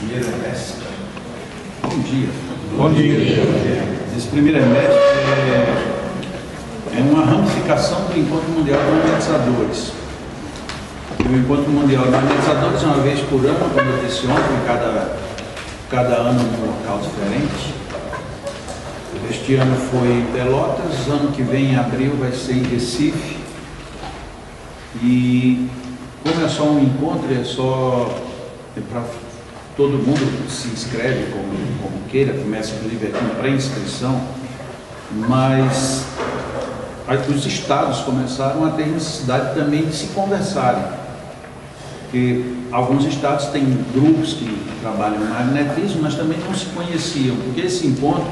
primeiro semestre. Bom dia. Bom dia. Esse primeiro semestre é uma ramificação do Encontro Mundial de Magnetizadores. O Encontro Mundial de Magnetizadores é uma vez por ano, como eu disse ontem, cada ano num local diferente. Este ano foi em Pelotas, ano que vem, em abril, vai ser em Recife. E como é só um encontro, é para todo mundo se inscreve como queira, começa inclusive com pré-inscrição, mas os estados começaram a ter necessidade também de se conversarem, porque alguns estados têm grupos que trabalham no magnetismo, mas também não se conheciam, porque esse encontro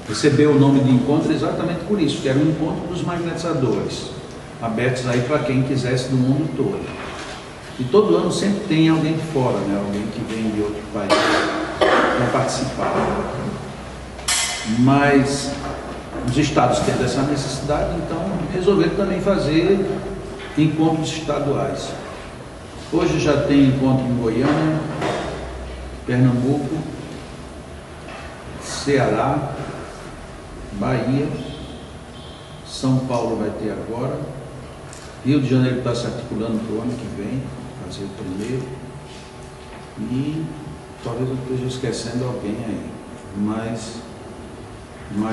recebeu o nome de encontro exatamente por isso, que era o encontro dos magnetizadores, abertos aí para quem quisesse do mundo todo. E todo ano sempre tem alguém de fora, né? Alguém que vem de outro país para participar. Mas os estados tendo essa necessidade, então resolveram também fazer encontros estaduais. Hoje já tem encontro em Goiânia, Pernambuco, Ceará, Bahia, São Paulo vai ter agora, Rio de Janeiro está se articulando para o ano que vem, fazer o primeiro, e talvez eu esteja esquecendo alguém aí, mas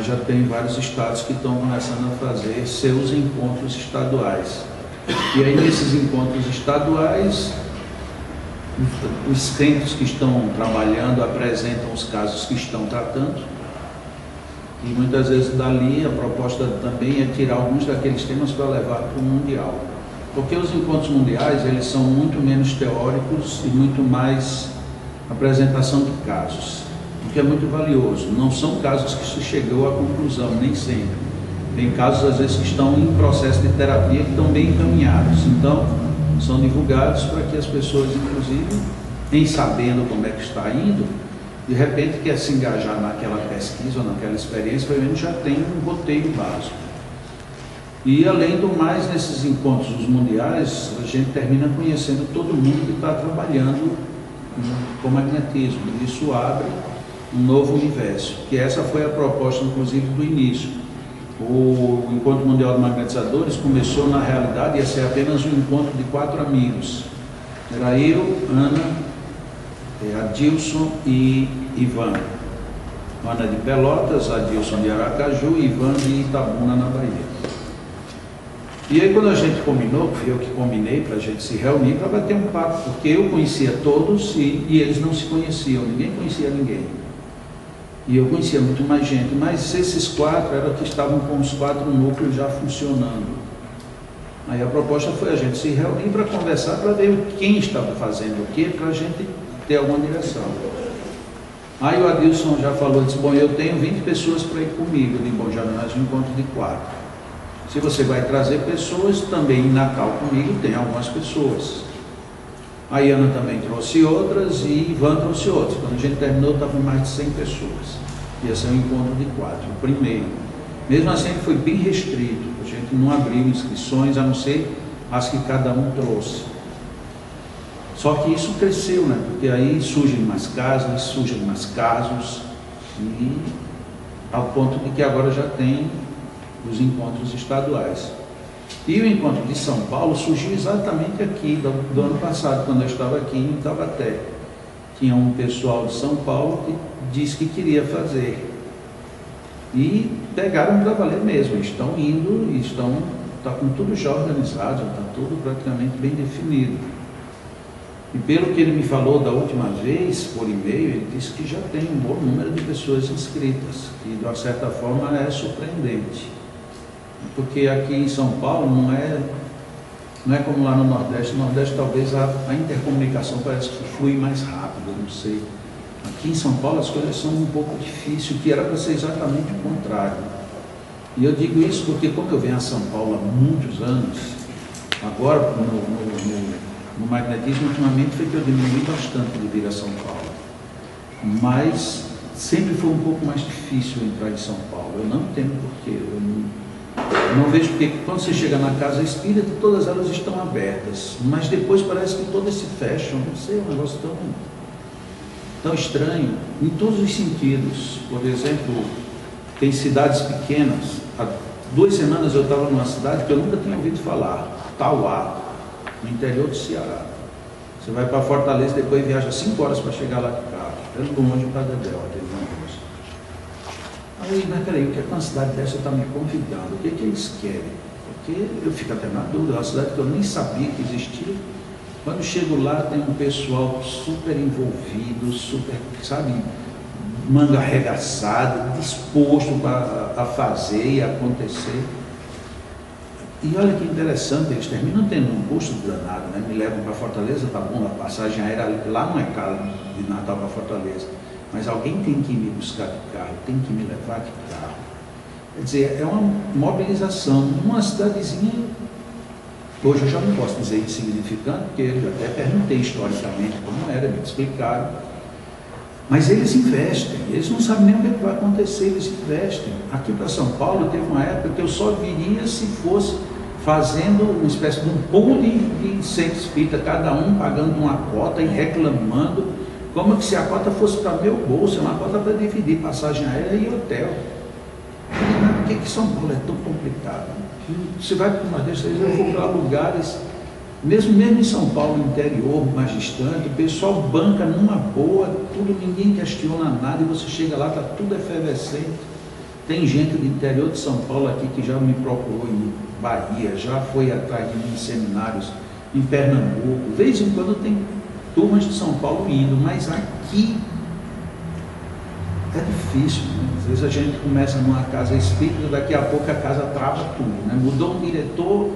já tem vários estados que estão começando a fazer seus encontros estaduais. E aí nesses encontros estaduais, os centros que estão trabalhando apresentam os casos que estão tratando, e muitas vezes dali a proposta também é tirar alguns daqueles temas para levar para o mundial. Porque os encontros mundiais, eles são muito menos teóricos e muito mais apresentação de casos, o que é muito valioso. Não são casos que se chegou à conclusão, nem sempre. Tem casos, às vezes, que estão em processo de terapia, que estão bem encaminhados. Então, são divulgados para que as pessoas, inclusive, em sabendo como é que está indo, de repente quer se engajar naquela pesquisa ou naquela experiência, pelo menos já tem um roteiro básico. E além do mais, nesses encontros mundiais, a gente termina conhecendo todo mundo que está trabalhando com magnetismo. Isso abre um novo universo, que essa foi a proposta, inclusive, do início. O Encontro Mundial de Magnetizadores começou, na realidade, ia ser apenas um encontro de 4 amigos. Era eu, Ana, Adilson e Ivan. Ana de Pelotas, Adilson de Aracaju e Ivan de Itabuna, na Bahia. E aí quando a gente combinou, foi eu que combinei para a gente se reunir para bater um papo, porque eu conhecia todos e eles não se conheciam, ninguém conhecia ninguém. E eu conhecia muito mais gente, mas esses 4 eram que estavam com os 4 núcleos já funcionando. Aí a proposta foi a gente se reunir para conversar, para ver quem estava fazendo o quê, para a gente ter alguma direção. Aí o Adilson já falou, disse, bom, eu tenho 20 pessoas para ir comigo. Eu disse, bom, já mais um encontro de 4. Se você vai trazer pessoas, também em Natal comigo tem algumas pessoas. A Ana também trouxe outras e Ivan trouxe outras. Quando a gente terminou, estava com mais de 100 pessoas. Ia ser um encontro de 4, o primeiro. Mesmo assim, ele foi bem restrito. A gente não abriu inscrições, a não ser as que cada um trouxe. Só que isso cresceu, né? Porque aí surgem mais casos, surgem mais casos, e ao ponto de que agora já tem os encontros estaduais. E o encontro de São Paulo surgiu exatamente aqui, do ano passado, quando eu estava aqui em Taubaté. Tinha um pessoal de São Paulo que disse que queria fazer. E pegaram para valer mesmo, estão indo e está com tudo já organizado, está tudo praticamente bem definido. E pelo que ele me falou da última vez, por e-mail, ele disse que já tem um bom número de pessoas inscritas, que de uma certa forma é surpreendente. Porque aqui em São Paulo não é como lá no Nordeste. No Nordeste talvez a intercomunicação parece que flui mais rápido, não sei. Aqui em São Paulo as coisas são um pouco difíceis, que era para ser exatamente o contrário. E eu digo isso porque como eu venho a São Paulo há muitos anos, agora no magnetismo, ultimamente foi que eu diminui bastante de vir a São Paulo. Mas sempre foi um pouco mais difícil entrar em São Paulo. Eu não entendo porquê. Eu não vejo porque quando você chega na casa espírita, todas elas estão abertas. Mas depois parece que todas se fecham. Não sei, é um negócio tão tão estranho em todos os sentidos. Por exemplo, tem cidades pequenas. Há 2 semanas eu estava numa cidade que eu nunca tinha ouvido falar, Tauá, no interior do Ceará. Você vai para Fortaleza, depois viaja 5 horas para chegar lá de carro. É longe para Dedéu, aquele negócio. Aí, mas peraí, o que é que uma cidade dessa está me convidando? O que é que eles querem? Porque eu fico até na dúvida, é uma cidade que eu nem sabia que existia. Quando chego lá, tem um pessoal super envolvido, super, sabe, manga arregaçada, disposto a fazer e acontecer. E olha que interessante, eles terminam tendo um custo danado, né? Me levam para Fortaleza, tá bom, a passagem aérea lá não é cara de Natal para Fortaleza, mas alguém tem que me buscar de carro, tem que me levar de carro. Quer dizer, é uma mobilização numa cidadezinha. Hoje eu já não posso dizer insignificante, porque eu já até perguntei historicamente como era, me explicaram. Mas eles investem, eles não sabem nem o que vai acontecer, eles investem. Aqui para São Paulo teve uma época que eu só viria se fosse fazendo uma espécie de um pool de 100 espíritas, cada um pagando uma cota e reclamando, como que se a cota fosse para meu bolso, é uma cota para dividir passagem aérea e hotel. Por que São Paulo é tão complicado? Você vai para o Nordeste, eu vou para lugares, mesmo em São Paulo, interior, mais distante, o pessoal banca numa boa, tudo, ninguém questiona nada, e você chega lá, está tudo efervescente. Tem gente do interior de São Paulo aqui que já me procurou em Bahia, já foi atrás de mim em seminários em Pernambuco. De vez em quando tem turmas de São Paulo indo, mas aqui é difícil, né? Às vezes a gente começa numa casa espírita, daqui a pouco a casa trava tudo, né? Mudou um diretor,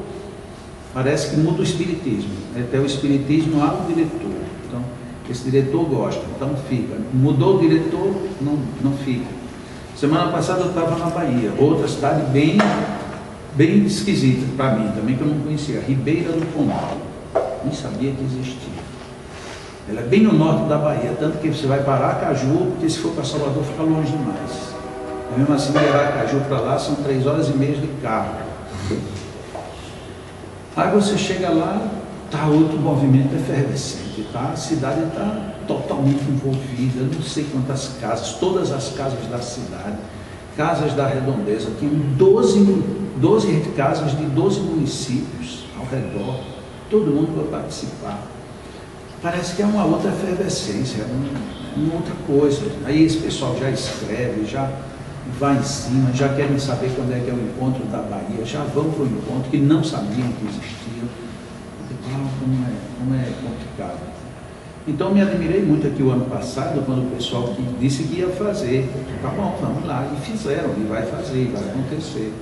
parece que muda o espiritismo, né? Até o espiritismo há um diretor, então esse diretor gosta, então fica. Mudou o diretor, não fica. Semana passada eu estava na Bahia, outra cidade bem esquisita para mim também, que eu não conhecia, Ribeira do Pombal, nem sabia que existia. Ela é bem no norte da Bahia, tanto que você vai para Aracaju, porque se for para Salvador fica longe demais. E mesmo assim, de Aracaju para lá são 3 horas e meia de carro. Aí você chega lá, está outro movimento efervescente, tá? A cidade está totalmente envolvida, não sei quantas casas, todas as casas da cidade, casas da redondeza, tinham 12 casas de 12 municípios ao redor, todo mundo vai participar. Parece que é uma outra efervescência, uma outra coisa. Aí esse pessoal já escreve, já vai em cima, já querem saber quando é que é o encontro da Bahia, já vão para o encontro que não sabiam que existia. Como é complicado. Então me admirei muito aqui o ano passado, quando o pessoal disse que ia fazer. Tá bom, vamos lá, e fizeram, e vai fazer, vai acontecer.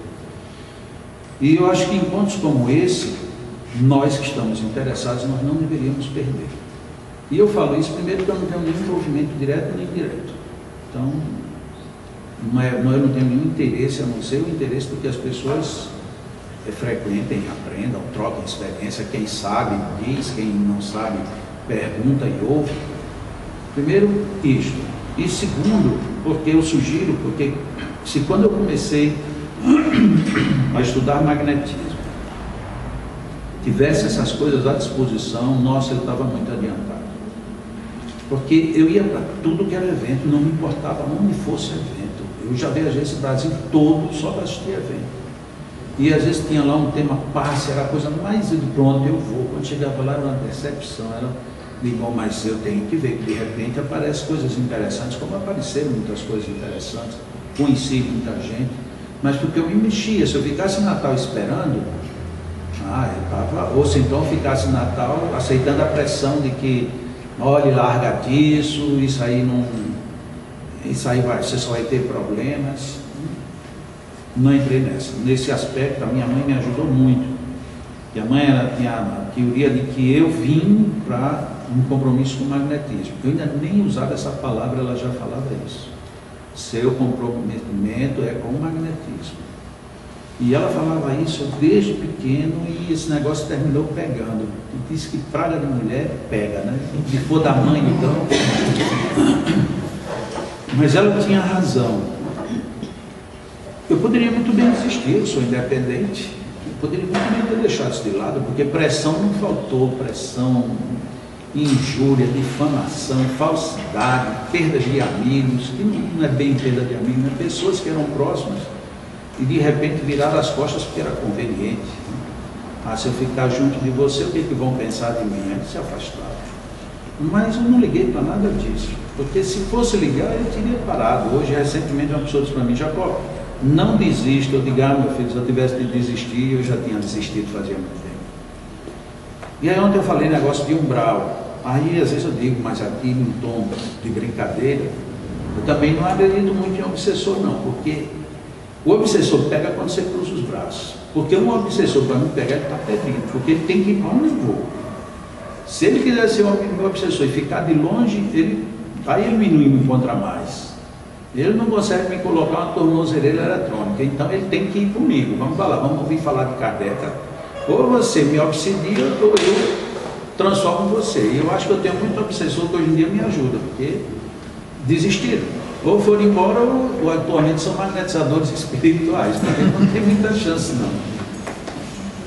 E eu acho que encontros como esse, nós que estamos interessados, nós não deveríamos perder. E eu falo isso primeiro porque eu não tenho nenhum envolvimento direto nem indireto. Então, eu não tenho nenhum interesse, a não ser o interesse do que as pessoas frequentem, aprendam, troquem experiência. Quem sabe diz, quem não sabe pergunta e ouve. Primeiro, isto. E segundo, porque eu sugiro, porque se quando eu comecei a estudar magnetismo, tivesse essas coisas à disposição, nossa, eu estava muito adiantado. Porque eu ia para tudo que era evento, não me importava onde fosse evento. Eu já viajei o Brasil todo só para assistir evento. E às vezes tinha lá um tema passe, era a coisa mais de pronto, eu vou. Quando chegava lá era uma decepção, era bom, mas eu tenho que ver que de repente aparecem coisas interessantes, como apareceram muitas coisas interessantes, conheci muita gente, mas porque eu me mexia, se eu ficasse Natal esperando, eu estava, ou se então ficasse Natal aceitando a pressão de que, olha, larga disso, isso aí você só vai ter problemas. Não entrei nesse aspecto. A minha mãe me ajudou muito, e a mãe tinha a teoria de que eu vim para um compromisso com o magnetismo. Eu ainda nem usava essa palavra, ela já falava isso. Seu comprometimento é com o magnetismo. E ela falava isso desde pequeno, e esse negócio terminou pegando. E disse que praga de mulher pega, né? Se for da mãe, então. Mas ela tinha razão. Eu poderia muito bem desistir, eu sou independente. Eu poderia muito bem ter deixado isso de lado, porque pressão não faltou, pressão injúria, difamação, falsidade, perda de amigos, que não é bem perda de amigos, né? Pessoas que eram próximas e de repente viraram as costas porque era conveniente. Ah, se eu ficar junto de você, o que vão pensar de mim? Aí se afastaram. Mas eu não liguei para nada disso, porque se fosse ligar, eu teria parado. Hoje, recentemente, uma pessoa disse para mim: Jacó, não desista. Eu digo: meu filho, se eu tivesse de desistir, eu já tinha desistido fazia muito tempo. E aí ontem eu falei negócio de umbral. Aí às vezes eu digo, mas aqui num tom de brincadeira, eu também não acredito muito em obsessor não, porque o obsessor pega quando você cruza os braços. Porque um obsessor, para me pegar, ele está perdido, porque ele tem que ir para onde eu vou. Se ele quiser ser um obsessor e ficar de longe, aí ele não me encontra mais. Ele não consegue me colocar uma tornozeleira eletrônica, então ele tem que ir comigo. Vamos falar, vamos ouvir falar de Kardec. Ou você me obsedia, ou eu transformo você. E eu acho que eu tenho muito obsessor que hoje em dia me ajuda, porque desistiram. Ou foram embora, ou atualmente são magnetizadores espirituais. Não tem muita chance, não.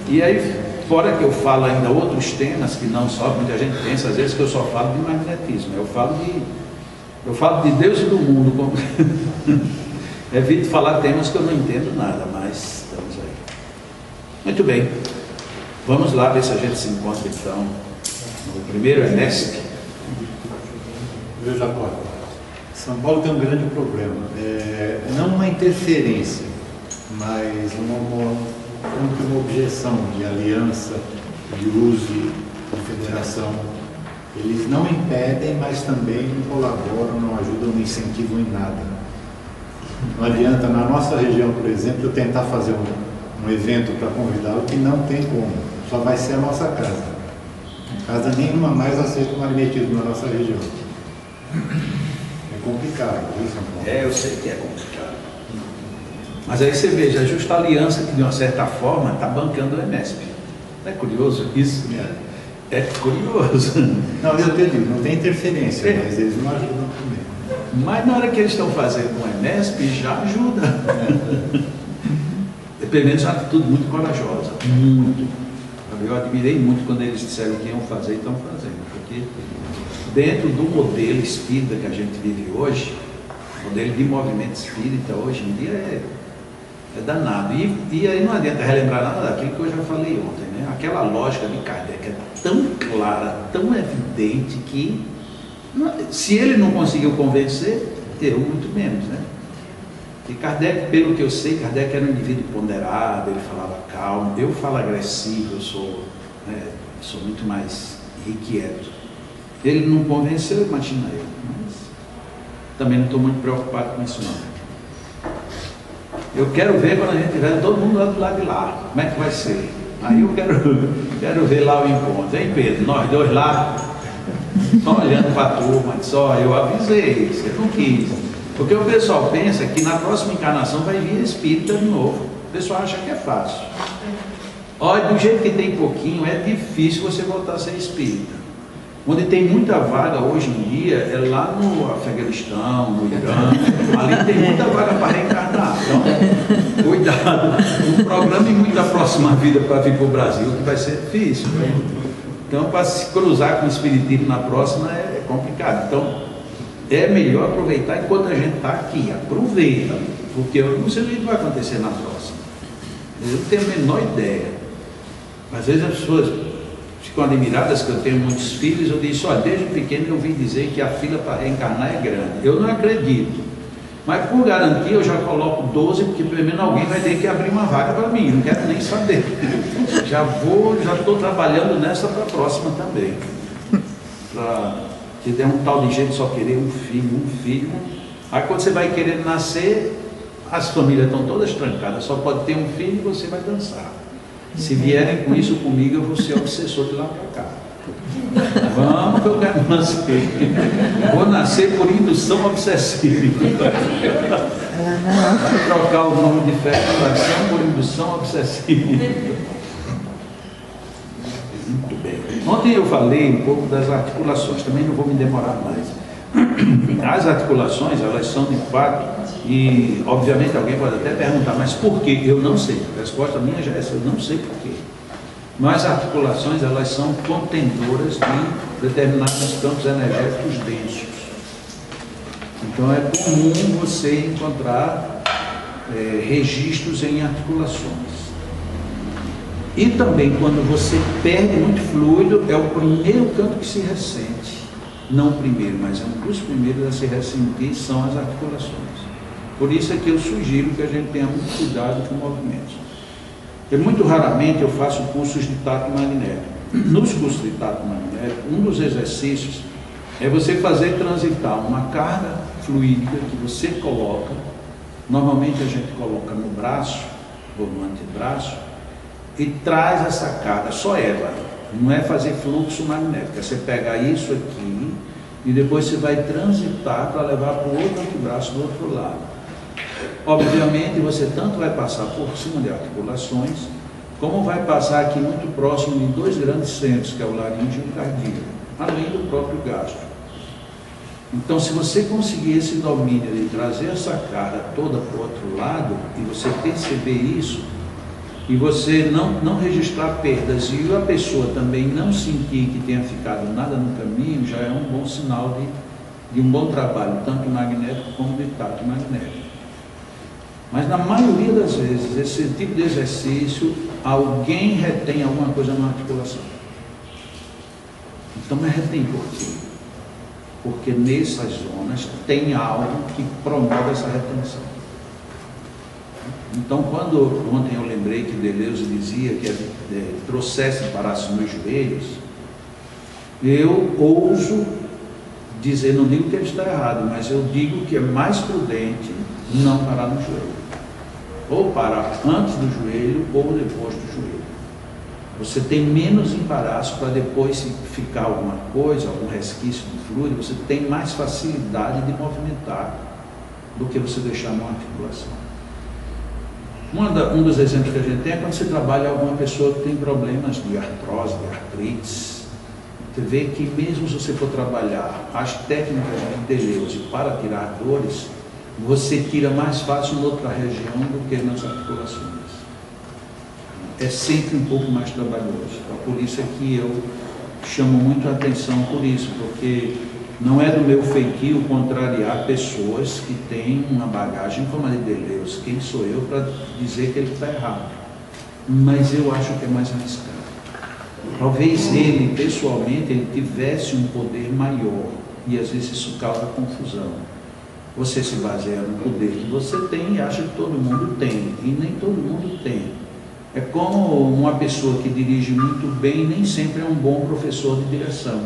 E aí, fora que eu falo ainda outros temas que não só muita gente pensa, às vezes, que eu só falo de magnetismo. Eu falo de Deus e do mundo. Evito falar temas que eu não entendo nada, mas estamos aí. Muito bem. Vamos lá ver se a gente se encontra então. O primeiro é Nesp. Veja agora. São Paulo tem um grande problema. Não uma interferência, mas uma objeção de aliança, de uso, de federação. Eles não impedem, mas também não colaboram, não ajudam, não incentivam em nada. Não adianta, na nossa região, por exemplo, eu tentar fazer um evento para convidá-lo que não tem como. Só vai ser a nossa casa. Casa nenhuma mais aceita o magnetismo na nossa região. É complicado, viu, São Paulo? Eu sei que é complicado. Mas aí você veja, a Justa Aliança, que de uma certa forma está bancando o Enesp. Não é curioso isso? É curioso. Não, eu te digo, não tem interferência, mas eles não ajudam também. Mas na hora que eles estão fazendo com o Enesp, já ajuda. Pelo menos uma atitude muito corajosa. Muito. Eu admirei muito quando eles disseram que iam fazer e estão fazendo. Porque dentro do modelo espírita que a gente vive hoje, modelo de movimento espírita hoje em dia é danado. E aí não adianta relembrar nada daquilo que eu já falei ontem, né? Aquela lógica de Kardec é tão clara, tão evidente que se ele não conseguiu convencer, eu muito menos, né? E Kardec, pelo que eu sei, Kardec era um indivíduo ponderado, ele falava calmo. Eu falo agressivo, eu sou muito mais irrequieto. Ele não convenceu, imagina eu, mas também não estou muito preocupado com isso não. Eu quero ver quando a gente tiver todo mundo lá do lado de lá, como é que vai ser. Aí eu quero ver lá o encontro, hein, Pedro? Nós dois lá, só olhando para a turma, só eu avisei, você não quis. Porque o pessoal pensa que na próxima encarnação vai vir espírita de novo. O pessoal acha que é fácil. Olha, do jeito que tem pouquinho, é difícil você voltar a ser espírita. Onde tem muita vaga hoje em dia é lá no Afeganistão, no Irã. Ali tem muita vaga para reencarnar. Então, cuidado. Não programe muita próxima vida para vir para o Brasil, que vai ser difícil. Né? Então, para se cruzar com o espiritismo na próxima é complicado. Então, é melhor aproveitar enquanto a gente está aqui. Aproveita, porque eu não sei o que vai acontecer na próxima. Eu não tenho a menor ideia. Às vezes as pessoas ficam admiradas que eu tenho muitos filhos. Eu disse, olha, desde pequeno eu ouvi dizer que a fila para reencarnar é grande. Eu não acredito. Mas por garantia eu já coloco 12, porque pelo menos alguém vai ter que abrir uma vaga para mim. Não quero nem saber. Já estou trabalhando nessa para a próxima também. Que tem um tal de gente só querer um filho. Aí quando você vai querer nascer, as famílias estão todas trancadas, só pode ter um filho e você vai dançar. Se vierem com isso comigo, eu vou ser obsessor de lá para cá. Vamos que eu quero nascer. Vou nascer por indução obsessiva. Vou trocar o nome de fecundação por indução obsessiva. Muito bem. Ontem eu falei um pouco das articulações, também não vou me demorar mais. As articulações, elas são de fato, e obviamente alguém pode até perguntar, mas por quê? Eu não sei. A resposta minha já é essa, eu não sei por quê. Mas as articulações, elas são contentoras de determinados campos energéticos densos. Então é comum você encontrar registros em articulações. E também quando você perde muito fluido, é o primeiro campo que se ressente. Não o primeiro, mas é um dos primeiros a se ressentir são as articulações. Por isso é que eu sugiro que a gente tenha muito cuidado com movimentos. E muito raramente eu faço cursos de tato magnético. Nos cursos de tato magnético, um dos exercícios é você fazer transitar uma carga fluídica que você coloca, normalmente a gente coloca no braço ou no antebraço, e traz essa carga, só ela, não é fazer fluxo magnético, é você pegar isso aqui e depois você vai transitar para levar para o outro antebraço do outro lado. Obviamente você tanto vai passar por cima de articulações, como vai passar aqui muito próximo de dois grandes centros, que é o laríngeo e o cardíaco, além do próprio gastro. Então, se você conseguir esse domínio de trazer essa carga toda para o outro lado, e você perceber isso, e você não registrar perdas, e a pessoa também não sentir que tenha ficado nada no caminho, já é um bom sinal de um bom trabalho, tanto magnético como de tato magnético. Mas na maioria das vezes, esse tipo de exercício, alguém retém alguma coisa na articulação. Então, mas retém por quê? Porque nessas zonas tem algo que promove essa retenção. Então, quando ontem eu lembrei que Deleuze dizia que trouxesse parasse nos joelhos, eu ouso dizer, não digo que ele está errado, mas eu digo que é mais prudente não parar no joelho. Ou parar antes do joelho ou depois do joelho. Você tem menos embaraço para depois, se ficar alguma coisa, algum resquício de fluido, você tem mais facilidade de movimentar do que você deixar numa articulação. Um dos exemplos que a gente tem é quando você trabalha alguma pessoa que tem problemas de artrose, de artrites. Você vê que mesmo se você for trabalhar as técnicas de Deleuze para tirar dores, você tira mais fácil em outra região do que nas articulações. É sempre um pouco mais trabalhoso. Então, por isso é que eu chamo muito a atenção por isso, porque não é do meu feitio contrariar pessoas que têm uma bagagem como a de Deleuze. Quem sou eu para dizer que ele está errado? Mas eu acho que é mais arriscado. Talvez ele, pessoalmente, ele tivesse um poder maior, e às vezes isso causa confusão. Você se baseia no poder que você tem e acha que todo mundo tem, e nem todo mundo tem. É como uma pessoa que dirige muito bem nem sempre é um bom professor de direção,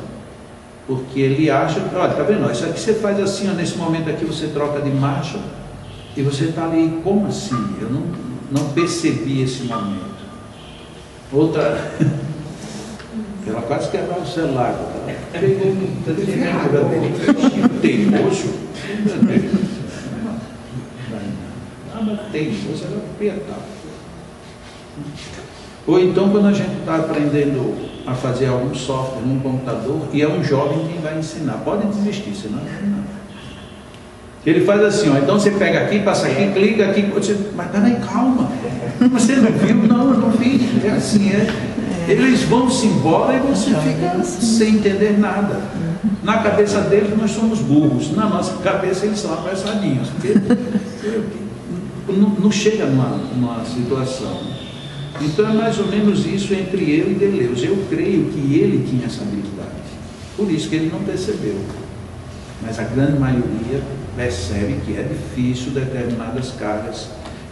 porque ele acha que, olha, tá vendo, isso aqui você faz assim, ó, nesse momento aqui você troca de marcha, e você está ali, como assim? Eu não percebi esse momento. Outra, ela quase quebrava o celular, pegou teimoso, teimoso era apertado. Ou então quando a gente está aprendendo a fazer algum software num computador e é um jovem quem vai ensinar, pode desistir, senão não. Ele faz assim, ó, então você pega aqui, passa aqui, clica aqui, você, mas peraí, calma, você não viu? Não, eu não vi, é assim, eles vão-se embora e você fica sem entender nada. Na cabeça deles nós somos burros, na nossa cabeça eles são apressadinhos, porque não chega numa situação. Então é mais ou menos isso entre eu e Deleuze. Eu creio que ele tinha essa habilidade, por isso que ele não percebeu. Mas a grande maioria percebe que é difícil determinadas cargas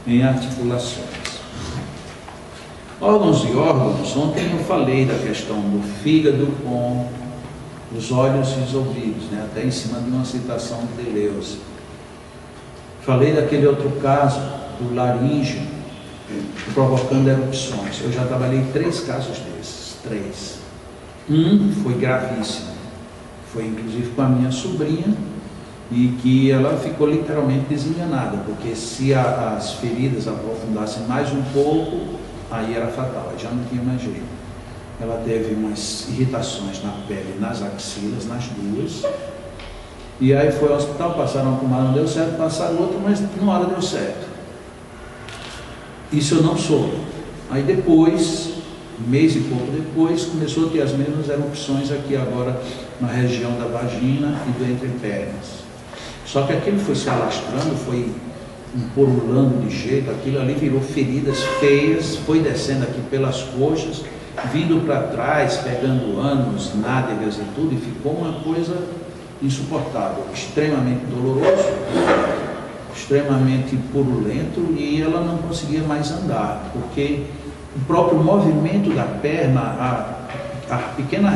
em articulações. Órgãos e órgãos, ontem eu falei da questão do fígado com os olhos e os ouvidos, né? Até em cima de uma citação de Deleuze. Falei daquele outro caso, do laríngeo, provocando erupções. Eu já trabalhei 3 casos desses, 3. Um foi gravíssimo, foi inclusive com a minha sobrinha, e que ela ficou literalmente desenganada, porque se as feridas aprofundassem mais um pouco, aí era fatal, aí já não tinha mais jeito. Ela teve umas irritações na pele, nas axilas, nas duas, e aí foi ao hospital, passaram uma pomada, não deu certo, passaram outra, mas na hora deu certo. Isso eu não soube. Aí depois Um mês e pouco depois, começou a ter as mesmas erupções aqui agora na região da vagina e do entrepernas. Só que aquilo foi se alastrando, foi empurulando de jeito, aquilo ali virou feridas feias, foi descendo aqui pelas coxas, vindo para trás, pegando ânus, nádegas e tudo, e ficou uma coisa insuportável, extremamente doloroso, extremamente purulento, e ela não conseguia mais andar, porque o próprio movimento da perna, a pequena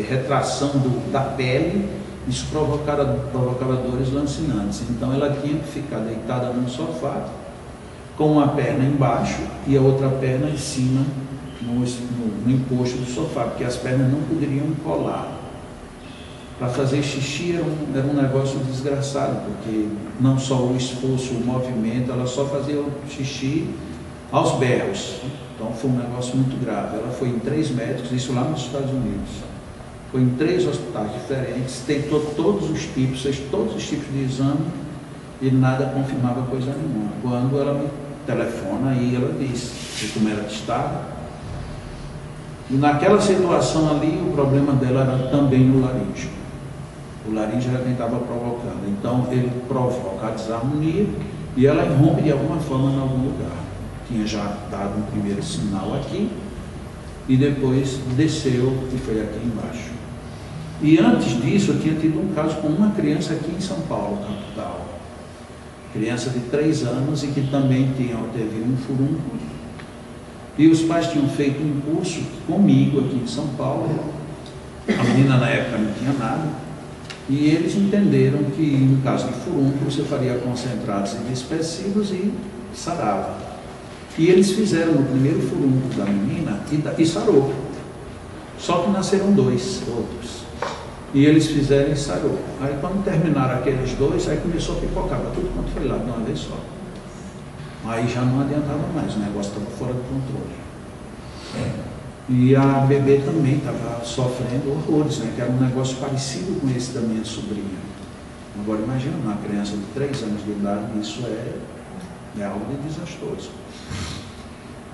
retração da pele, isso provocava dores lancinantes. Então ela tinha que ficar deitada no sofá, com uma perna embaixo e a outra perna em cima, no encosto do sofá, porque as pernas não poderiam colar. Para fazer xixi era um negócio desgraçado, porque não só o esforço, o movimento, ela só fazia o xixi aos berros. Então foi um negócio muito grave. Ela foi em 3 médicos, isso lá nos Estados Unidos. Foi em 3 hospitais diferentes, tentou todos os tipos, fez todos os tipos de exame e nada confirmava coisa nenhuma. Quando ela me telefona, aí ela disse como ela estava. E naquela situação ali, o problema dela era também no laríngeo. O laríngeo era quem estava provocando. Então ele provoca a desarmonia e ela irrompe de alguma forma em algum lugar. Tinha já dado um primeiro sinal aqui e depois desceu e foi aqui embaixo. E antes disso eu tinha tido um caso com uma criança aqui em São Paulo, capital. Criança de 3 anos e que também teve um furúnculo. E os pais tinham feito um curso comigo aqui em São Paulo. A menina na época não tinha nada. E eles entenderam que no caso de furúnculo você faria concentrados e dispersivos e sarava. E eles fizeram no primeiro furúnculo da menina e sarou. Só que nasceram 2 outros. E eles fizeram e sarou. Aí quando terminaram aqueles 2, aí começou a pipocar, tudo quanto foi lá de uma vez só. Aí já não adiantava mais, o negócio estava fora do controle. E a bebê também estava sofrendo horrores, né? Que era um negócio parecido com esse da minha sobrinha. Agora imagina, uma criança de 3 anos de idade, isso é algo de desastroso.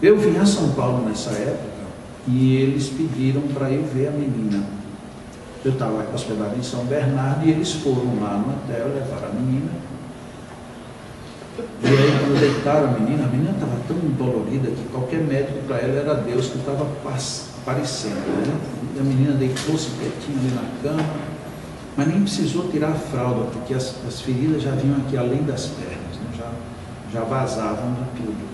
Eu vim a São Paulo nessa época e eles pediram para eu ver a menina. Eu estava hospedado em São Bernardo e eles foram lá no hotel, levaram a menina. E aí quando deitaram a menina estava tão dolorida que qualquer médico para ela era Deus que estava aparecendo, né? E a menina deitou-se quietinha ali na cama, mas nem precisou tirar a fralda, porque as feridas já vinham aqui além das pernas, né? já vazavam de tudo.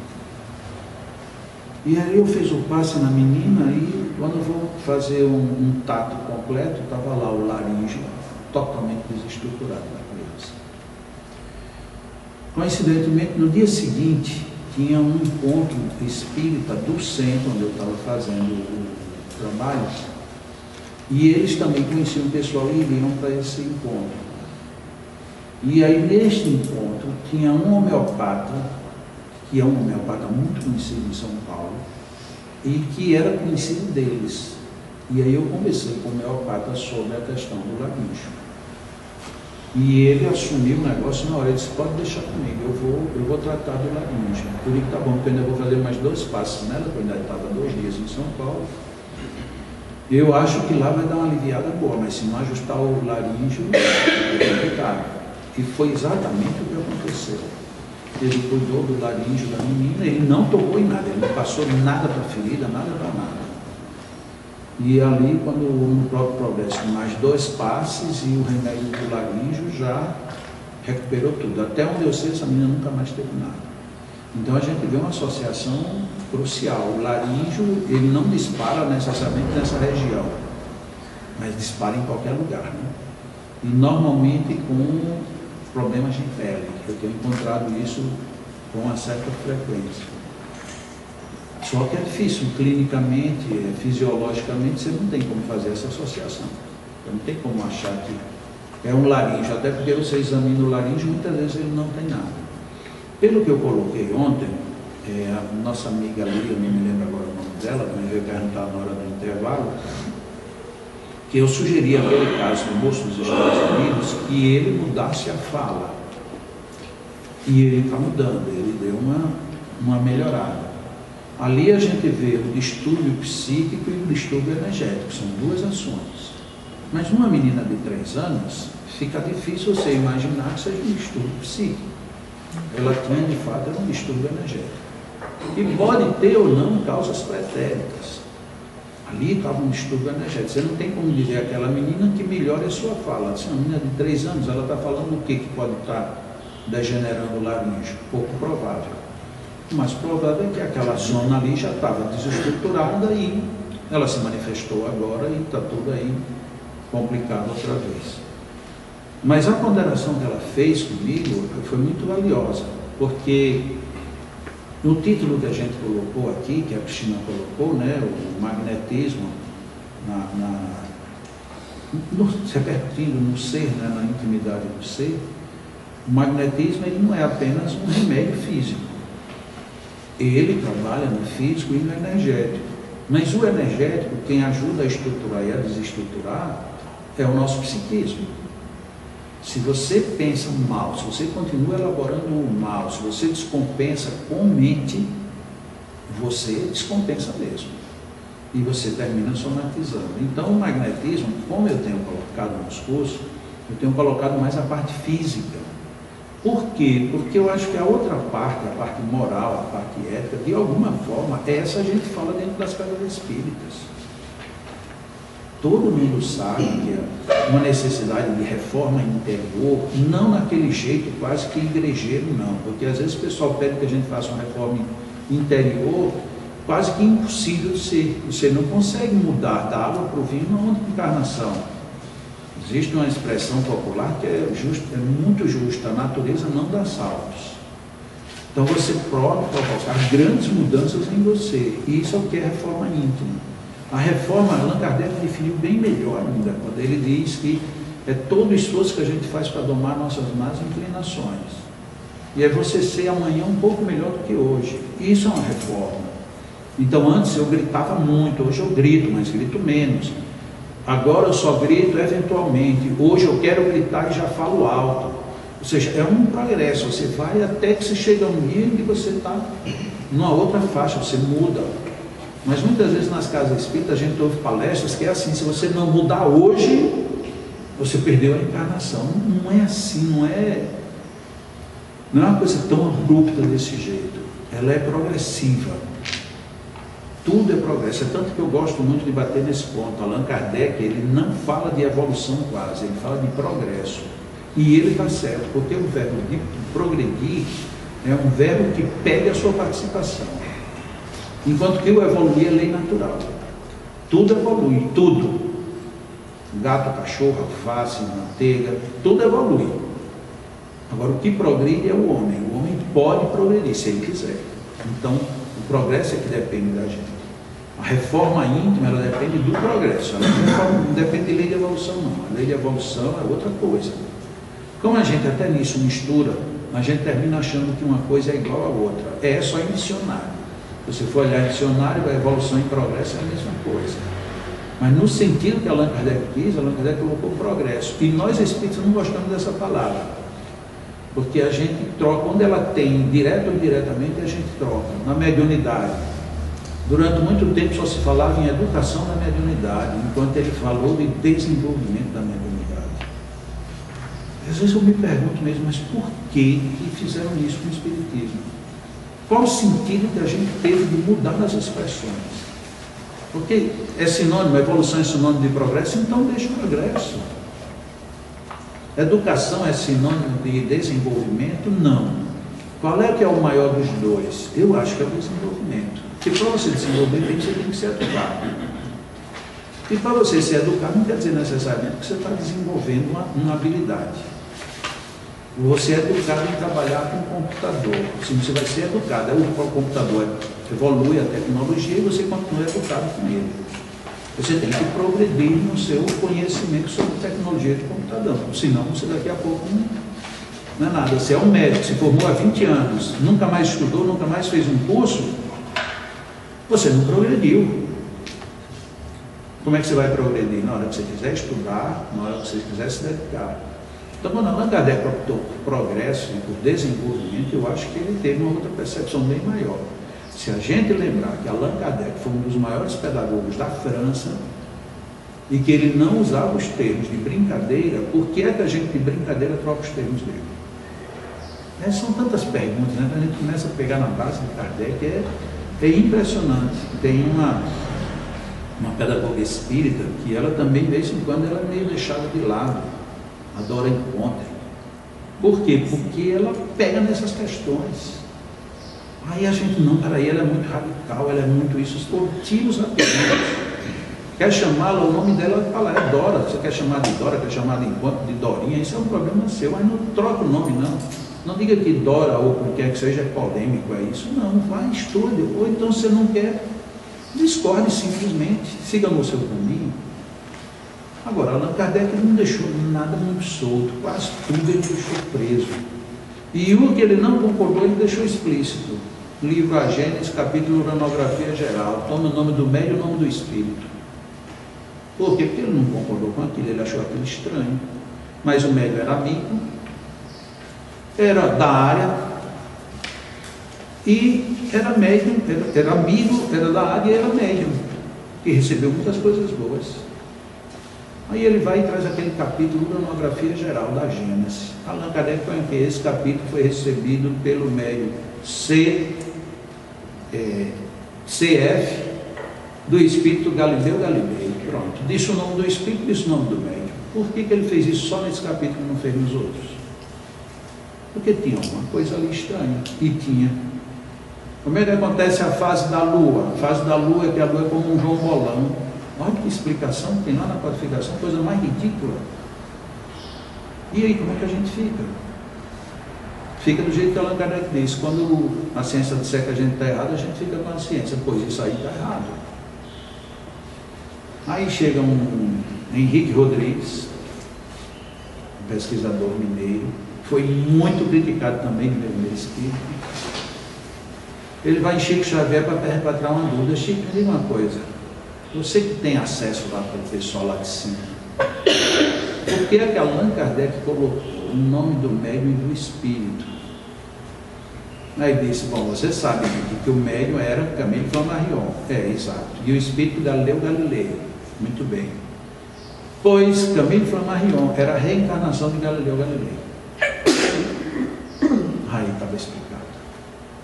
E aí eu fiz o passe na menina e quando eu vou fazer um tato completo, estava lá o laríngeo totalmente desestruturado da criança. Coincidentemente, no dia seguinte, tinha um encontro espírita do centro onde eu estava fazendo o trabalho, e eles também conheciam o pessoal e iriam para esse encontro. E aí, neste encontro, tinha um homeopata, que é um homeopata muito conhecido em São Paulo, e que era conhecido deles. E aí eu conversei com o homeopata sobre a questão do laríngeo. E ele assumiu o negócio na hora, ele disse, pode deixar comigo, eu vou tratar do laríngeo. Eu digo, tá bom, porque eu ainda vou fazer mais 2 passos nela, porque eu ainda estava 2 dias em São Paulo. Eu acho que lá vai dar uma aliviada boa, mas se não ajustar o laríngeo, é complicado. E foi exatamente o que aconteceu. Ele cuidou do laríngeo da menina, ele não tocou em nada, ele não passou nada para a ferida, nada para nada. E ali, quando no próprio progresso, mais 2 passes e o remédio do laríngeo já recuperou tudo. Até onde eu sei, essa menina nunca mais teve nada. Então a gente vê uma associação crucial. O laríngeo, ele não dispara necessariamente nessa região, mas dispara em qualquer lugar, né? E normalmente com problemas de pele. Eu tenho encontrado isso com uma certa frequência. Só que é difícil, clinicamente, fisiologicamente, você não tem como fazer essa associação. Você não tem como achar que é um laríngeo, até porque você examina o laríngeo, muitas vezes ele não tem nada. Pelo que eu coloquei ontem, a nossa amiga ali, eu não me lembro agora o nome dela, mas veio perguntar na hora do intervalo, que eu sugeri aquele caso no moço dos Estados Unidos, que ele mudasse a fala. E ele está mudando, ele deu uma melhorada. Ali a gente vê o distúrbio psíquico e o distúrbio energético, são duas ações. Mas numa menina de 3 anos, fica difícil você imaginar que seja um distúrbio psíquico. Ela tinha, de fato, um distúrbio energético. E pode ter ou não causas pretéritas. Ali estava um distúrbio energético. Você não tem como dizer aquela menina que melhore a sua fala. Se uma menina de 3 anos, ela está falando o que pode estar degenerando o laríngeo? Pouco provável. O mais provável é que aquela zona ali já estava desestruturada e ela se manifestou agora e está tudo aí complicado outra vez. Mas a ponderação que ela fez comigo foi muito valiosa, porque no título que a gente colocou aqui, que a Cristina colocou, né, o magnetismo se repercutindo no ser, né, na intimidade do ser, o magnetismo ele não é apenas um remédio físico. Ele trabalha no físico e no energético. Mas o energético, quem ajuda a estruturar e a desestruturar, é o nosso psiquismo. Se você pensa mal, se você continua elaborando o mal, se você descompensa com mente, você descompensa mesmo. E você termina somatizando. Então, o magnetismo, como eu tenho colocado nos cursos, eu tenho colocado mais a parte física. Por quê? Porque eu acho que a outra parte, a parte moral, a parte ética, de alguma forma, essa a gente fala dentro das casas espíritas. Todo mundo sabe que há uma necessidade de reforma interior, não naquele jeito quase que igrejeiro, não. Porque às vezes o pessoal pede que a gente faça uma reforma interior quase que impossível de ser. Você não consegue mudar da água para o vinho numa outra encarnação. Existe uma expressão popular que é muito justa: a natureza não dá saltos. Então você pode provocar grandes mudanças em você, e isso é o que é reforma íntima. A reforma, Allan Kardec definiu bem melhor ainda, quando ele diz que é todo o esforço que a gente faz para domar nossas más inclinações. E é você ser amanhã um pouco melhor do que hoje. Isso é uma reforma. Então antes eu gritava muito, hoje eu grito, mas grito menos. Agora eu só grito eventualmente, hoje eu quero gritar e já falo alto. Ou seja, é um progresso, você vai até que você chega um dia em que você está numa outra faixa, você muda. Mas muitas vezes nas casas espíritas a gente ouve palestras que é assim: se você não mudar hoje, você perdeu a encarnação. Não é assim, não é uma coisa tão abrupta desse jeito. Ela é progressiva. Tudo é progresso. É tanto que eu gosto muito de bater nesse ponto. Allan Kardec, ele não fala de evolução quase, ele fala de progresso. E ele está certo, porque o verbo de progredir é um verbo que pede a sua participação. Enquanto que o evoluir é lei natural. Tudo evolui, tudo. Gato, cachorro, alface, manteiga, tudo evolui. Agora, o que progride é o homem. O homem pode progredir, se ele quiser. Então, o progresso é que depende da gente. A reforma íntima, ela depende do progresso. Ela não depende de lei de evolução, não. A lei de evolução é outra coisa. Como a gente até nisso mistura, a gente termina achando que uma coisa é igual à outra. É só em dicionário. Se você for olhar em dicionário, a evolução e progresso é a mesma coisa. Mas no sentido que Allan Kardec diz, Allan Kardec colocou progresso. E nós espíritas não gostamos dessa palavra. Porque a gente troca, onde ela tem, direto ou indiretamente, a gente troca. Na mediunidade. Durante muito tempo só se falava em educação da mediunidade, enquanto ele falou de desenvolvimento da mediunidade. Às vezes eu me pergunto mesmo, mas por que fizeram isso com o Espiritismo? Qual o sentido que a gente teve de mudar as expressões? Porque é sinônimo, evolução é sinônimo de progresso, então deixa o progresso. Educação é sinônimo de desenvolvimento? Não. Qual é que é o maior dos dois? Eu acho que é o desenvolvimento. Porque para você desenvolver, você tem que ser educado. E para você ser educado, não quer dizer necessariamente que você está desenvolvendo uma habilidade. Você é educado em trabalhar com o computador. Se você vai ser educado, o computador evolui a tecnologia e você continua educado com ele. Você tem que progredir no seu conhecimento sobre tecnologia de computador. Senão, você daqui a pouco não é nada. Você é um médico, se formou há 20 anos, nunca mais estudou, nunca mais fez um curso, você não progrediu. Como é que você vai progredir? Na hora que você quiser estudar, na hora que você quiser se dedicar. Então, quando Allan Kardec optou por progresso e por desenvolvimento, eu acho que ele teve uma outra percepção bem maior. Se a gente lembrar que Allan Kardec foi um dos maiores pedagogos da França e que ele não usava os termos de brincadeira, por que é que a gente de brincadeira troca os termos dele? São tantas perguntas, né? A gente começa a pegar na base de Kardec, é impressionante. Tem uma pedagoga espírita que ela também, de vez em quando, ela é meio deixada de lado, a Dora Encontre. Por quê? Porque ela pega nessas questões. Aí a gente, não, peraí, ela é muito radical, ela é muito isso, tira os apelidos. Quer chamá-la, o nome dela fala, é Dora. Você quer chamar de Dora, quer chamar de Encontro, de Dorinha, isso é um problema seu, mas não troca o nome, não. Não diga que Dora ou o que quer que seja é polêmico, é isso. Não, vai, estude. Ou então você não quer, discorde simplesmente, siga no seu caminho. Agora, Allan Kardec não deixou nada muito solto, quase tudo ele deixou preso. E o que ele não concordou, ele deixou explícito. Livro A Gênesis, capítulo Uranografia Geral, toma o nome do médium e o nome do espírito. Por quê? Porque ele não concordou com aquilo, ele achou aquilo estranho. Mas o médium era amigo, era da área, e era médium, era amigo, era da área e era médium, e recebeu muitas coisas boas. Aí ele vai e traz aquele capítulo da Uranografia Geral da Gênesis. Allan Kardec foi que esse capítulo foi recebido pelo médium CF do Espírito Galileu Galilei. Pronto, disse o nome do Espírito, disse o nome do médium. Por que ele fez isso só nesse capítulo e não fez nos outros? Porque tinha uma coisa ali estranha, e tinha. Como é que acontece a fase da Lua? A fase da Lua é que a Lua é como um João Bolão. Olha que explicação que tem lá na codificação, coisa mais ridícula. E aí, como é que a gente fica? Fica do jeito que Allan Kardec diz, quando a ciência disser que a gente está errado, a gente fica com a ciência, pois isso aí está errado. Aí chega um Henrique Rodrigues, um pesquisador mineiro, foi muito criticado também no meu espírito. Ele vai em Chico Xavier para perpetrar uma dúvida. Chico, me diga uma coisa, você que tem acesso lá para o pessoal lá de cima, por que é que Allan Kardec colocou o nome do médium e do espírito? Aí disse, bom, você sabe que o médium era Camille Flammarion. É, exato. E o espírito Galileu Galilei. Muito bem. Pois Camille Flammarion era a reencarnação de Galileu Galilei. Aí estava explicado.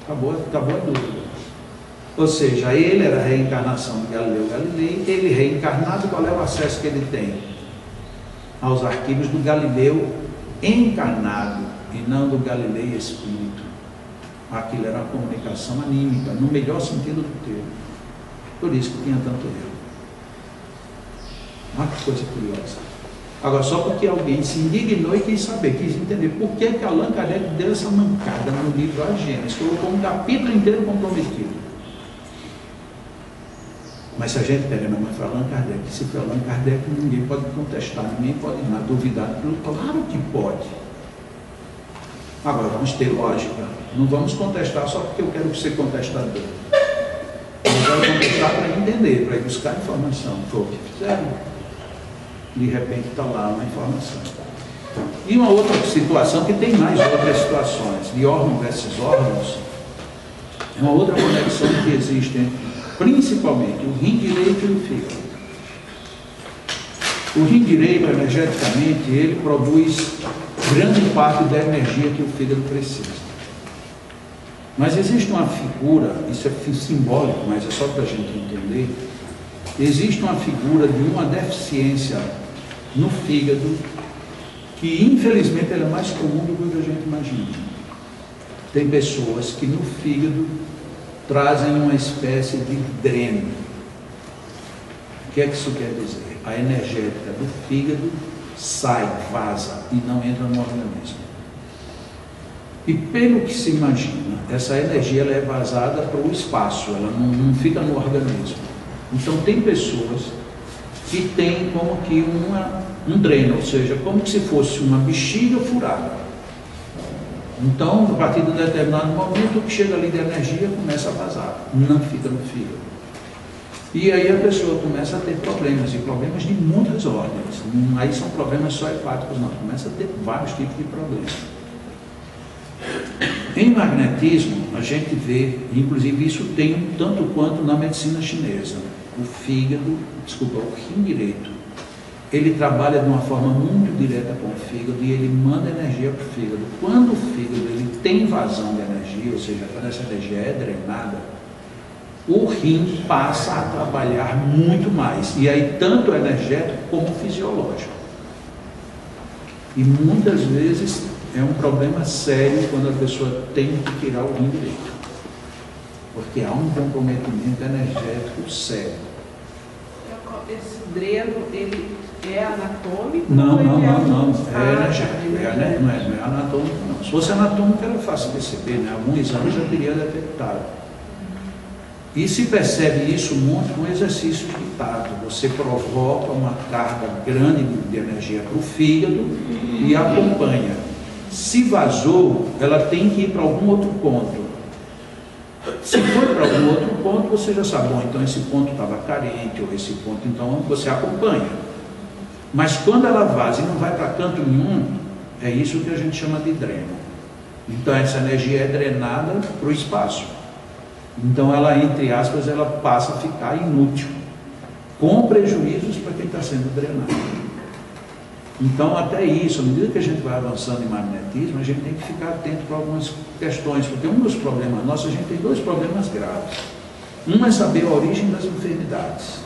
Acabou a dúvida. Ou seja, ele era a reencarnação de Galileu Galilei, ele reencarnado, qual é o acesso que ele tem? Aos arquivos do Galileu encarnado, e não do Galilei espírito. Aquilo era uma comunicação anímica, no melhor sentido do termo. Por isso que tinha tanto erro. Olha que coisa curiosa. Agora, só porque alguém se indignou e quis saber, quis entender por que Allan Kardec deu essa mancada no livro A Gênesis, colocou um capítulo inteiro comprometido. Mas se a gente pega, não, mas foi Allan Kardec, se foi Allan Kardec, ninguém pode contestar, ninguém pode duvidar. Claro que pode. Agora, vamos ter lógica. Não vamos contestar só porque eu quero ser contestador. Nós vamos contestar para entender, para ir buscar informação. Foi o que fizeram. De repente está lá uma informação. E uma outra situação, que tem mais outras situações, de órgão versus órgãos, é uma outra conexão que existe entre, principalmente, o rim direito e o fígado. O rim direito, energeticamente, ele produz grande parte da energia que o fígado precisa. Mas existe uma figura, isso é simbólico, mas é só para a gente entender, existe uma figura de uma deficiência no fígado que, infelizmente, ela é mais comum do que a gente imagina. Tem pessoas que no fígado trazem uma espécie de dreno. O que é que isso quer dizer? A energética do fígado sai, vaza e não entra no organismo. E pelo que se imagina, essa energia ela é vazada para o espaço, ela não fica no organismo. Então tem pessoas que têm como que um dreno, ou seja, como se fosse uma bexiga furada. Então, a partir de um determinado momento, o que chega ali de energia começa a vazar, não fica no fígado. E aí a pessoa começa a ter problemas, e problemas de muitas ordens. Aí são problemas só hepáticos, não. Começa a ter vários tipos de problemas. Em magnetismo, a gente vê, inclusive isso tem um tanto quanto na medicina chinesa, o rim direito, ele trabalha de uma forma muito direta com o fígado e ele manda energia para o fígado. Quando o fígado ele tem vazão de energia, ou seja, quando essa energia é drenada, o rim passa a trabalhar muito mais, e aí tanto energético como fisiológico. E muitas vezes é um problema sério quando a pessoa tem que tirar o rim direito, porque há um comprometimento energético sério. Esse dreno, ele é anatômico? Não. É energético, não é anatômico, não. Se fosse anatômico era fácil perceber, né? Algum exame já teria detectado. E se percebe isso muito com exercícios de tato. Você provoca uma carga grande de energia para o fígado e acompanha. Se vazou, ela tem que ir para algum outro ponto. Se for para algum outro ponto, você já sabe, bom, então esse ponto estava carente, ou esse ponto, então você acompanha. Mas quando ela vaza e não vai para canto nenhum, é isso que a gente chama de dreno. Então essa energia é drenada para o espaço. Então ela, entre aspas, ela passa a ficar inútil, com prejuízos para quem está sendo drenado. Então até isso, à medida que a gente vai avançando em magnetismo, a gente tem que ficar atento para algumas questões, porque um dos problemas nossos, a gente tem dois problemas graves. Um é saber a origem das enfermidades.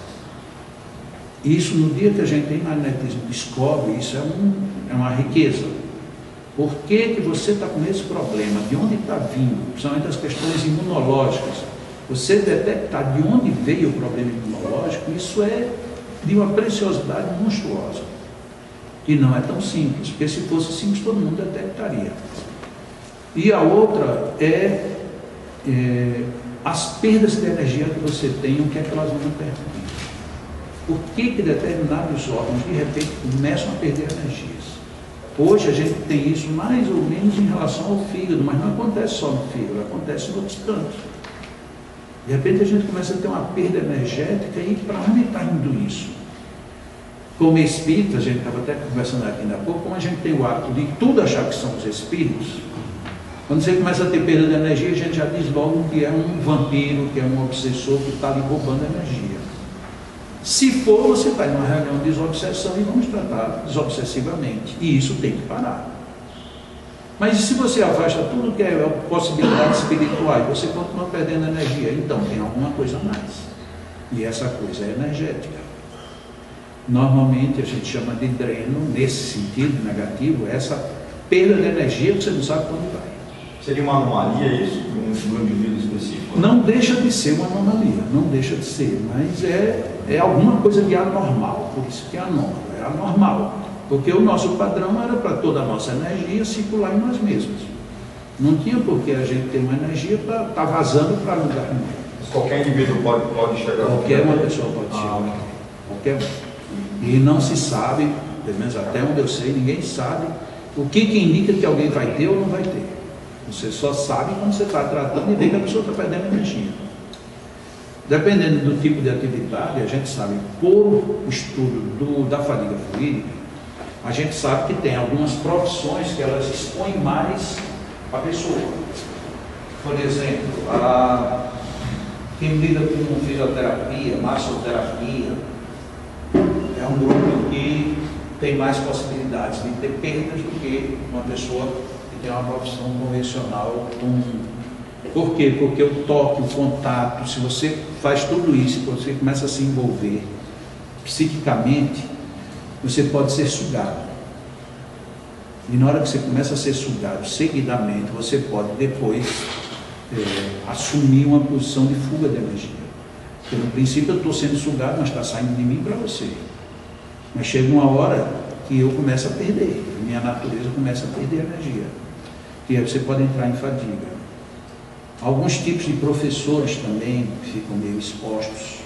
Isso, no dia que a gente tem magnetismo, descobre, isso é uma riqueza. Por que você está com esse problema? De onde está vindo? Principalmente as questões imunológicas. Você detectar de onde veio o problema imunológico, isso é de uma preciosidade monstruosa. E não é tão simples, porque se fosse simples, todo mundo detectaria. E a outra é as perdas de energia que você tem, o que é que elas vão interferir. Por que determinados órgãos, de repente, começam a perder energias? Hoje a gente tem isso mais ou menos em relação ao fígado, mas não acontece só no fígado, acontece em outros cantos. De repente a gente começa a ter uma perda energética e para onde está indo isso? Como espírito, a gente estava até conversando aqui ainda há pouco, como a gente tem o hábito de tudo achar que são os espíritos, quando você começa a ter perda de energia, a gente já diz logo que é um vampiro, que é um obsessor que está ali roubando energia. Se for, você vai numa reunião de desobsessão e vamos tratar desobsessivamente. E isso tem que parar. Mas e se você afasta tudo que é possibilidades espirituais, você continua perdendo energia, então tem alguma coisa a mais. E essa coisa é energética. Normalmente a gente chama de dreno, nesse sentido negativo, essa perda de energia que você não sabe quando vai. Seria uma anomalia isso, um indivíduo específico? Não deixa de ser uma anomalia, não deixa de ser, mas é alguma coisa de anormal, por isso que é anômalo, é anormal. Porque o nosso padrão era para toda a nossa energia circular em nós mesmos. Não tinha por que a gente ter uma energia para estar vazando para lugar nenhum. Mas qualquer indivíduo pode chegar? Qualquer uma pessoa pode chegar. Qualquer um. E não se sabe, pelo menos até onde eu sei, ninguém sabe o que indica que alguém vai ter ou não vai ter. Você só sabe quando você está tratando e vê que a pessoa está perdendo energia. Dependendo do tipo de atividade, a gente sabe, por estudo da fadiga fluídica, a gente sabe que tem algumas profissões que elas expõem mais a pessoa. Por exemplo, quem lida com fisioterapia, massoterapia, é um grupo que tem mais possibilidades de ter perdas do que uma pessoa que tem uma profissão convencional comum. Por quê? Porque o toque, o contato, se você faz tudo isso, quando você começa a se envolver psiquicamente, você pode ser sugado. E na hora que você começa a ser sugado seguidamente, você pode depois assumir uma posição de fuga de energia. Porque no princípio eu estou sendo sugado, mas está saindo de mim para você. Mas chega uma hora que eu começo a perder, minha natureza começa a perder energia. E aí você pode entrar em fadiga. Alguns tipos de professores também ficam meio expostos.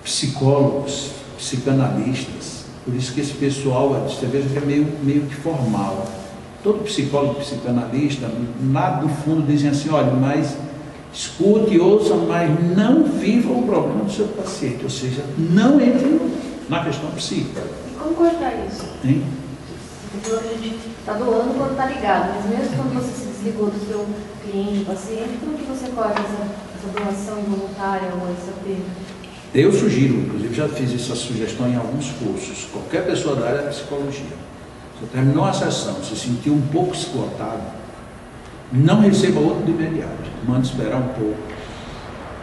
Psicólogos, psicanalistas. Por isso que esse pessoal, você veja que é meio que formal. Todo psicólogo, psicanalista, lá no fundo dizem assim, olha, mas escute, ouça, mas não viva o problema do seu paciente. Ou seja, não entre na questão psíquica. E como cortar isso? Hein? Você falou que a gente está doando quando está ligado, mas mesmo quando você se desligou do seu cliente, paciente, como que você corta essa doação involuntária ou essa perda? Eu sugiro, inclusive já fiz essa sugestão em alguns cursos, qualquer pessoa da área da psicologia, se terminou a sessão, se sentiu um pouco esgotado, não receba outro de imediato, mande esperar um pouco,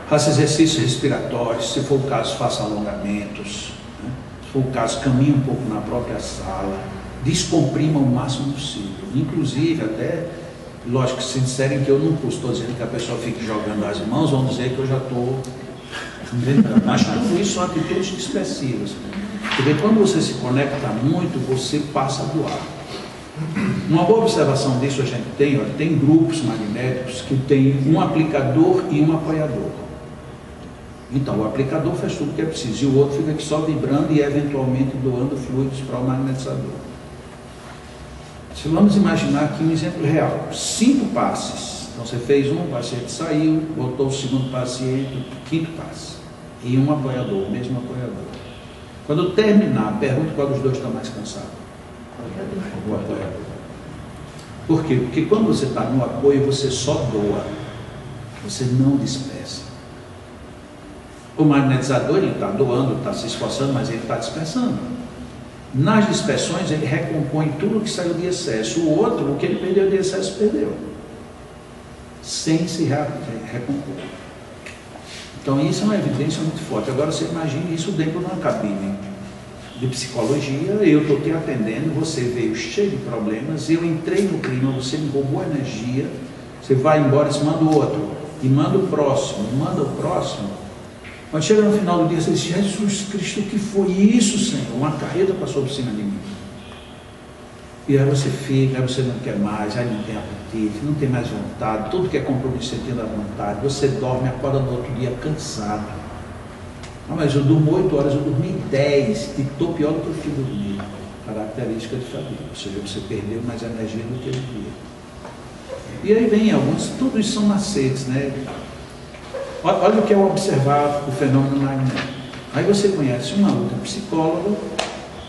faça exercícios respiratórios, se for o caso faça alongamentos, né? Se for o caso caminhe um pouco na própria sala, descomprima o máximo possível, inclusive até, lógico, se disserem que eu não estou dizendo que a pessoa fique jogando as mãos, vão dizer que eu já estou mas tudo isso são atitudes dispersivas, porque quando você se conecta muito, você passa a doar. Uma boa observação disso a gente tem grupos magnéticos que tem um aplicador e um apoiador. Então o aplicador faz tudo o que é preciso e o outro fica aqui só vibrando e eventualmente doando fluidos para o magnetizador. Se vamos imaginar aqui um exemplo real, 5 passes. Então você fez um, o paciente saiu, voltou o segundo paciente, o 5º passe. E um apoiador, o mesmo apoiador. Quando terminar, pergunte qual dos dois está mais cansado. O apoiador. Por quê? Porque quando você está no apoio, você só doa. Você não dispersa. O magnetizador, ele está doando, está se esforçando, mas ele está dispersando. Nas dispersões, ele recompõe tudo que saiu de excesso. O outro, o que ele perdeu de excesso, perdeu. Sem se recompor. Então isso é uma evidência muito forte. Agora você imagine isso dentro de uma cabine de psicologia, eu estou te atendendo, você veio cheio de problemas, eu entrei no clima, você me roubou energia, você vai embora, você manda o outro, e manda o próximo, manda o próximo. Quando chega no final do dia, você diz, Jesus Cristo, o que foi isso, Senhor? Uma carreta passou por cima de mim. E aí você fica, aí você não quer mais, aí não tem apetite, não tem mais vontade, tudo que é compromisso você tem da vontade, você dorme, acorda no outro dia cansado. Ah, mas eu durmo 8 horas, eu dormi 10, e estou pior do que eu fui dormir. Característica de fadiga, ou seja, você perdeu mais energia do que devia. E aí vem alguns, tudo isso são macetes, né? Olha o que é observar o fenômeno magnético. Aí você conhece uma outra psicóloga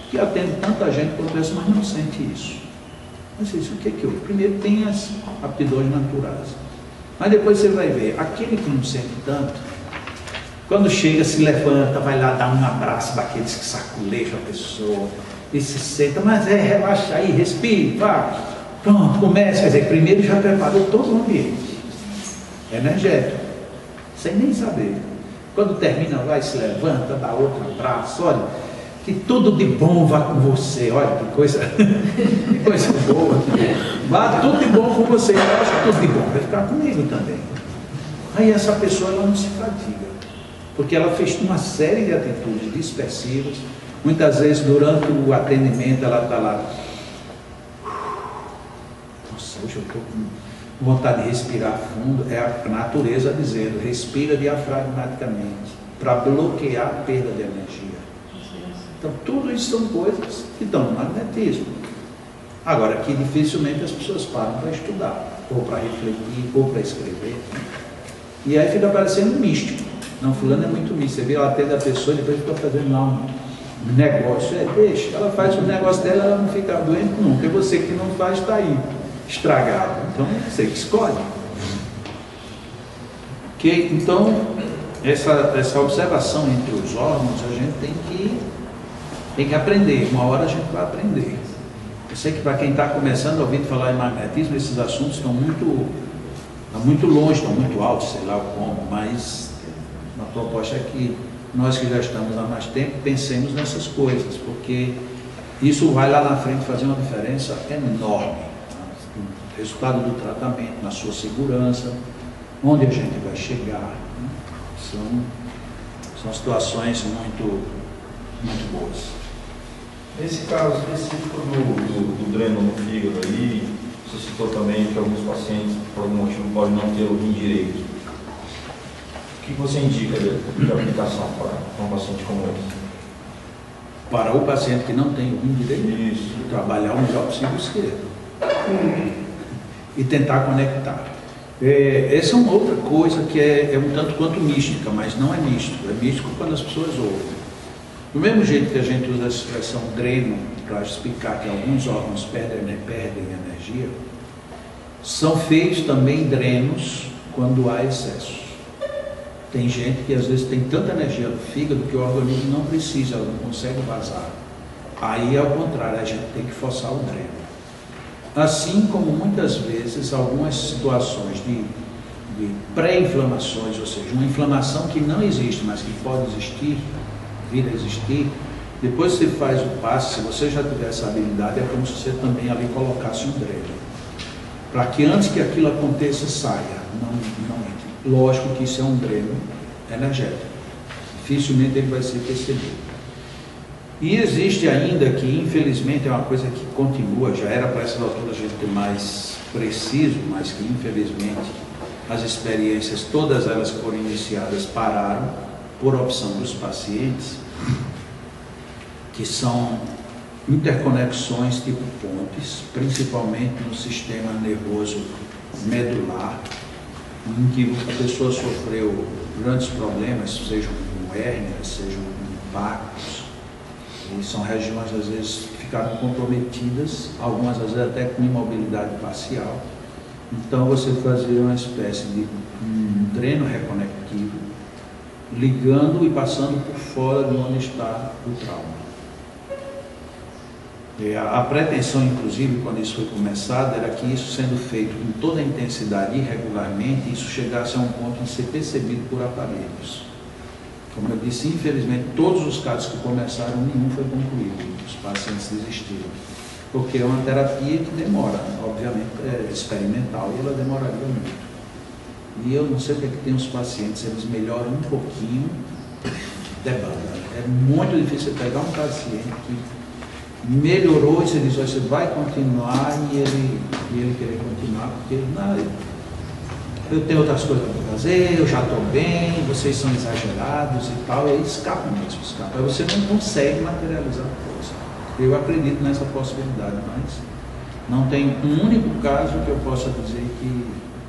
que atende tanta gente quanto essa, mas não sente isso. Mas isso, o que é que houve? Primeiro tem as aptidões naturais, mas depois você vai ver, aquele que não sente tanto, quando chega, se levanta, vai lá dar um abraço daqueles que saculejam a pessoa, e se senta, mas relaxa aí, respire, vá, pronto, comece. Quer dizer, primeiro já preparou todo o ambiente energético, sem nem saber. Quando termina, vai, se levanta, dá outro abraço, olha, que tudo de bom vá com você, olha que coisa, que coisa boa, vá tudo de bom com você, eu acho que tudo de bom vai ficar comigo também. Aí essa pessoa ela não se fadiga, porque ela fez uma série de atitudes dispersivas, muitas vezes durante o atendimento ela está lá, nossa, hoje eu estou com vontade de respirar fundo, é a natureza dizendo, respira diafragmaticamente, para bloquear a perda de energia. Então, tudo isso são coisas que dão no magnetismo. Agora, que dificilmente as pessoas param para estudar, ou para refletir, ou para escrever. E aí fica parecendo místico. Não, fulano é muito místico. Você vê, ela atende a pessoa e depois fica fazendo lá um negócio. Deixa, ela faz o negócio dela, ela não fica doente nunca. E você que não faz, está aí, estragado. Então, você que escolhe. Ok? Então, essa observação entre os órgãos, a gente tem que aprender, uma hora a gente vai aprender. Eu sei que para quem está começando a ouvir falar em magnetismo, esses assuntos estão muito longe, estão muito altos, sei lá como, mas a proposta é que nós que já estamos há mais tempo, pensemos nessas coisas, porque isso vai lá na frente fazer uma diferença enorme no resultado do tratamento, na sua segurança, onde a gente vai chegar, né? São situações muito boas. Nesse caso específico do dreno no fígado aí, você citou também que alguns pacientes, por algum motivo, podem não ter o rim direito. O que você indica de aplicação para um paciente como esse? Para o paciente que não tem o rim direito, Isso. trabalhar o melhor possível o esquerdo. E tentar conectar. Essa é uma outra coisa que é um tanto quanto mística, mas não é místico. É místico quando as pessoas ouvem. Do mesmo jeito que a gente usa a expressão dreno para explicar que alguns órgãos perdem energia, são feitos também drenos quando há excesso. Tem gente que às vezes tem tanta energia no fígado que o organismo não precisa, ela não consegue vazar. Aí, ao contrário, a gente tem que forçar o dreno. Assim como muitas vezes algumas situações de pré-inflamações, ou seja, uma inflamação que não existe, mas que pode existir, vir a existir, depois você faz o passe, se você já tiver essa habilidade, é como se você também ali colocasse um dreno, para que antes que aquilo aconteça, saia, não entre. Lógico que isso é um dreno energético, dificilmente ele vai ser percebido. E existe ainda que, infelizmente, é uma coisa que continua, já era para essa altura a gente ter mais preciso, mas que, infelizmente, as experiências, todas elas que foram iniciadas, pararam por opção dos pacientes, que são interconexões tipo pontes, principalmente no sistema nervoso medular, em que a pessoa sofreu grandes problemas, sejam com hérnias, sejam com impactos, e são regiões às vezes que ficaram comprometidas, algumas às vezes até com imobilidade parcial. Então você fazia uma espécie de um dreno reconectivo, ligando e passando por fora de onde está o trauma. A pretensão, inclusive, quando isso foi começado, era que isso sendo feito com toda a intensidade e regularmente, isso chegasse a um ponto de ser percebido por aparelhos. Como eu disse, infelizmente, todos os casos que começaram, nenhum foi concluído, os pacientes desistiram. Porque é uma terapia que demora, obviamente, é experimental e ela demoraria muito. E eu não sei o que é que tem os pacientes, eles melhoram um pouquinho, debanda. É muito difícil pegar um paciente que melhorou e você diz, você vai continuar e ele querer continuar, porque não, eu tenho outras coisas para fazer, eu já estou bem, vocês são exagerados e tal, e aí escapa mesmo, escapa. Aí você não consegue materializar a coisa. Eu acredito nessa possibilidade, mas não tem um único caso que eu possa dizer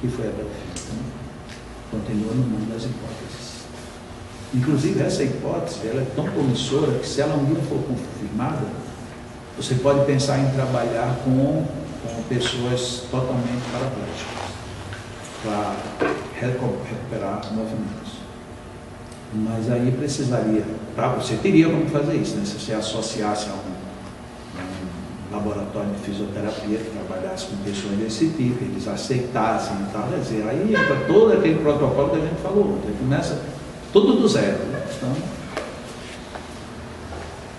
que foi até o fim. Então, continua no mundo das hipóteses. Inclusive, essa hipótese ela é tão promissora que, se ela um dia for confirmada, você pode pensar em trabalhar com pessoas totalmente paraplégicas, para recuperar movimentos. Mas aí precisaria, você teria como fazer isso, né? Se você associasse a um laboratório de fisioterapia que trabalhasse com pessoas desse tipo, eles aceitassem e tal, quer dizer, aí entra todo aquele protocolo que a gente falou ontem, começa tudo do zero, né? Então,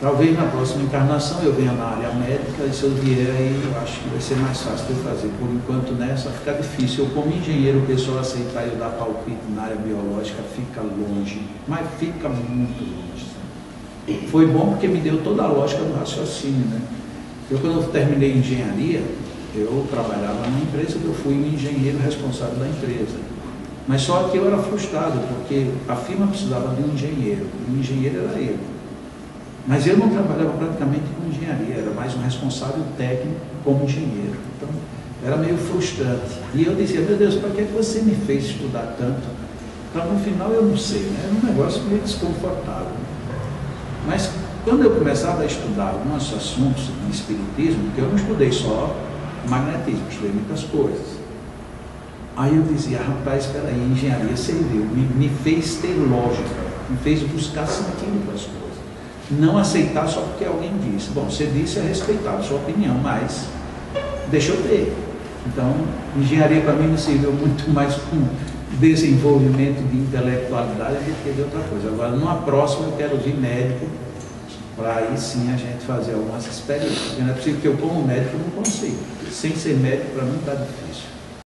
talvez na próxima encarnação eu venha na área médica e se eu vier aí eu acho que vai ser mais fácil de eu fazer. Por enquanto nessa fica difícil. Eu como engenheiro, o pessoal aceitar eu dar palpite na área biológica fica longe, mas fica muito longe. Foi bom porque me deu toda a lógica do raciocínio, né? Quando eu terminei engenharia, eu trabalhava numa empresa que eu fui o engenheiro responsável da empresa. Mas só que eu era frustrado, porque a firma precisava de um engenheiro, e o engenheiro era eu. Mas eu não trabalhava praticamente com engenharia, era mais um responsável técnico como engenheiro. Então, era meio frustrante. E eu dizia, meu Deus, para que você me fez estudar tanto? Então, no final, eu não sei, né? Era um negócio meio desconfortável. Mas, quando eu começava a estudar alguns assuntos de espiritismo, porque eu não estudei só magnetismo, estudei muitas coisas. Aí eu dizia, rapaz, espera aí, engenharia serviu, me fez ter lógica, me fez buscar sentido para as coisas. Não aceitar só porque alguém disse. Bom, você disse, é respeitar a sua opinião, mas deixa eu ter. Então, engenharia para mim me serviu muito mais com desenvolvimento de intelectualidade do que de outra coisa. Agora, numa próxima, eu quero vir médico, para aí sim a gente fazer algumas experiências. Não é possível que eu, como médico, não consigo. Sem ser médico, para mim está difícil.